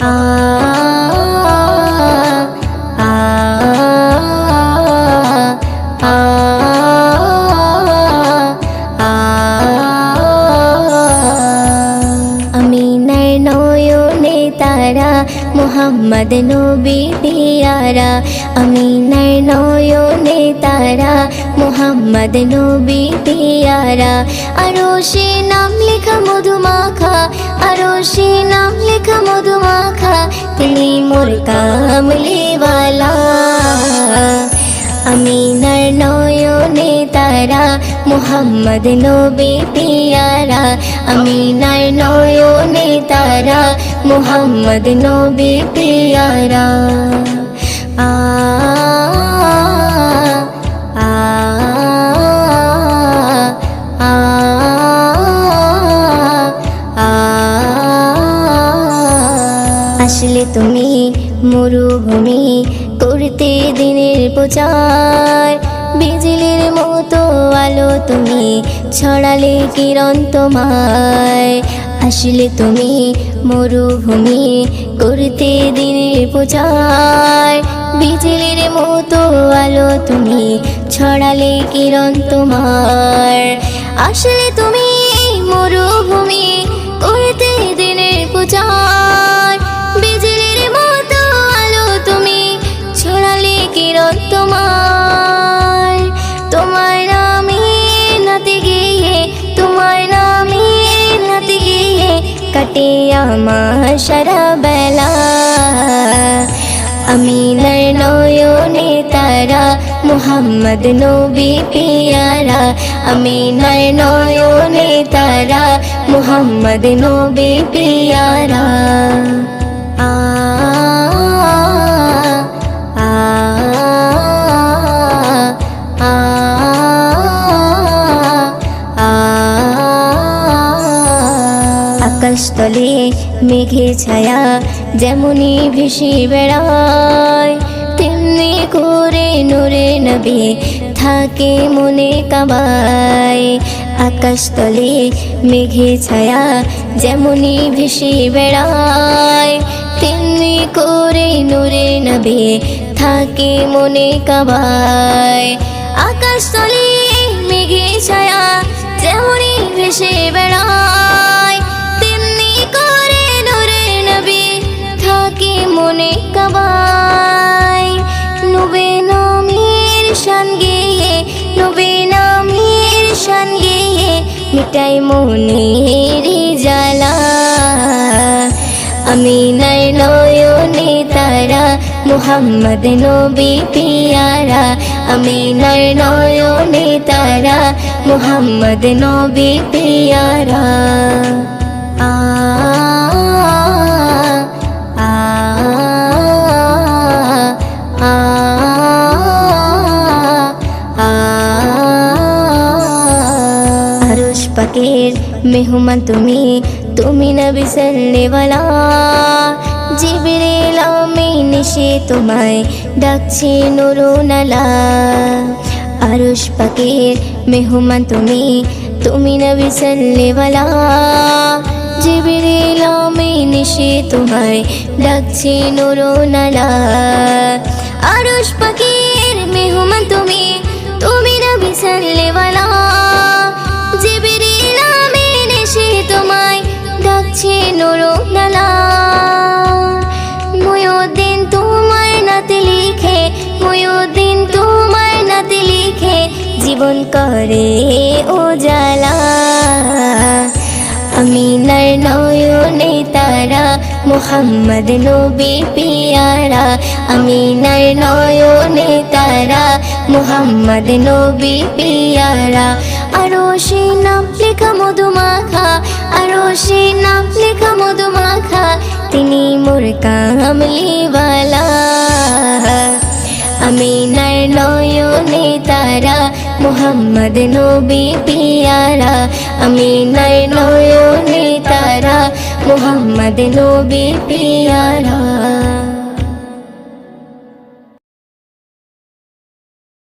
আ আ আ আমিনার নয়নে তারা মুহাম্মদ নবী পিয়ারা আমিনার নয়নে তারা মুহাম্মদ নবী পিয়ারা আরশে নাম লেখা মধুমাখা আরশে নাম লেখা মধুমাখা তিনি মোর কামলিওয়ালা আমিনার নয়নে তারা মুহাম্মদ নবী পিয়ারা আমিনার নয়নে তারা মুহাম্মদ নবী পিয়ারা আ আ আ আ আসলে তুমি মরুভূমি করতে দিনের প্রচার বিজলির মতো আলো তুমি ছড়ালে কিরণ তোমায় আসলে তুমি মরুভূমি করতে দিনের প্রচার বিজলির মতো আলো তুমি ছড়ালে কিরণ তোমার আসলে তুমি মরুভূমি করতে দিনের প্রচার বিজলির মতো আলো তুমি ছড়ালে কিরণ তোমার তোমার নামে নাতে গিয়ে তোমার নামে নাতে গিয়ে কাটে আমার সারা বেলা আমিনার নয়নে তারা মুহাম্মদ নবী পিয়ারা আমিনার নয়নে তারা মুহাম্মদ নবী পিয়ারা আ আ আ আ আকাশতলে মেঘে ছায়া যেমনি ভেসে বেড়ায় তেমনি করে নূরে নবী থাকে মনে কাবায় আকাশতলে মেঘে ছায়া যেমনি ভেসে বেড়ায় তেমনি করে নূরে নবী থাকে মনে কাবায় আকাশতলে মেঘে ছায়া যেমনি ভেসে বেড়ায় তেমনি করে নূরে নবী থাকে মনে কাবায় নবী নামের শান গেয়ে নবী নামের শান গেয়ে মিটাই মনের জ্বালা আমিনার নয়নে তারা মুহাম্মদ নবী পিয়ারা আমিনার নয়নে তারা মুহাম্মদ নবী পিয়ারা আ আ আ আরশ পাকের মেহমান তুমি তুমি নবী সাল্লেওয়ালা জিবরিল আমিন এসে তোমায় ডাকছে নুরুনালা আরশ পাকের মেহমান তুমি তুমি নবী সাল্লেওয়ালা জিবরিল আমিন এসে তোমায় ডাকছে নুরুনালা আরশ পাকের মেহমান তুমি তুমি নবী সাল্লেওয়ালা জিবরিল আমিন এসে তোমায় ডাকছে নুরুনালা মুয়ুদ্দিন তোমার নাতে লিখে মুয়ুদ্দিন তোমার নাতে লিখে জীবন করে উজালা আমিনার নয়নে তারা মুহাম্মদ নবী পিয়ারা আমিনার নয়নে তারা মুহাম্মদ নবী পিয়ারা আরশে নাম লেখা মধুমাখা আরশে নাম লেখা মধুমাখা তিনি মোর কামলিওয়ালা আমিনার নয়নে তারা মুহাম্মদ নবী পিয়ারা আমিনার নয়নে তারা মুহাম্মদ নবী পিয়ারা।